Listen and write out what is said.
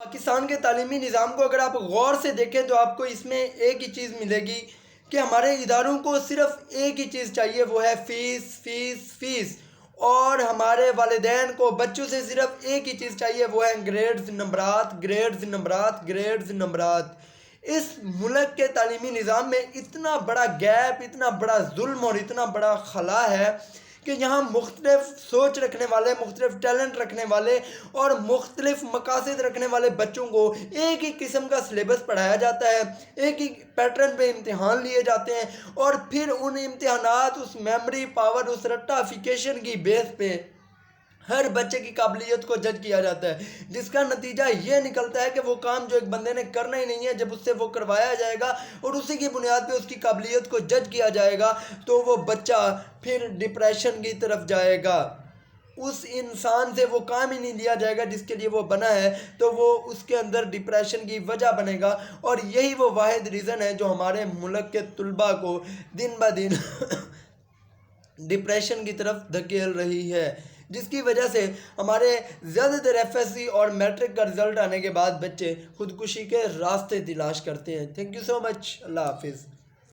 پاکستان کے تعلیمی نظام کو اگر آپ غور سے دیکھیں تو آپ کو اس میں ایک ہی چیز ملے گی کہ ہمارے اداروں کو صرف ایک ہی چیز چاہیے، وہ ہے فیس فیس فیس، اور ہمارے والدین کو بچوں سے صرف ایک ہی چیز چاہیے، وہ ہے گریڈز، نمبرات، گریڈز، نمبرات، گریڈز، نمبرات۔ اس ملک کے تعلیمی نظام میں اتنا بڑا گیپ، اتنا بڑا ظلم اور اتنا بڑا خلا ہے کہ یہاں مختلف سوچ رکھنے والے، مختلف ٹیلنٹ رکھنے والے اور مختلف مقاصد رکھنے والے بچوں کو ایک ہی قسم کا سلیبس پڑھایا جاتا ہے، ایک ہی پیٹرن پہ امتحان لیے جاتے ہیں، اور پھر ان امتحانات، اس میموری پاور، اس رٹافیکیشن کی بیس پہ ہر بچے کی قابلیت کو جج کیا جاتا ہے، جس کا نتیجہ یہ نکلتا ہے کہ وہ کام جو ایک بندے نے کرنا ہی نہیں ہے، جب اس سے وہ کروایا جائے گا اور اسی کی بنیاد پہ اس کی قابلیت کو جج کیا جائے گا تو وہ بچہ پھر ڈپریشن کی طرف جائے گا۔ اس انسان سے وہ کام ہی نہیں لیا جائے گا جس کے لیے وہ بنا ہے، تو وہ اس کے اندر ڈپریشن کی وجہ بنے گا، اور یہی وہ واحد ریزن ہے جو ہمارے ملک کے طلباء کو دن بہ دن ڈپریشن کی طرف دھکیل رہی ہے، جس کی وجہ سے ہمارے زیادہ تر ایف ایس سی اور میٹرک کا رزلٹ آنے کے بعد بچے خودکشی کے راستے تلاش کرتے ہیں۔ تھینک یو سو مچ، اللہ حافظ۔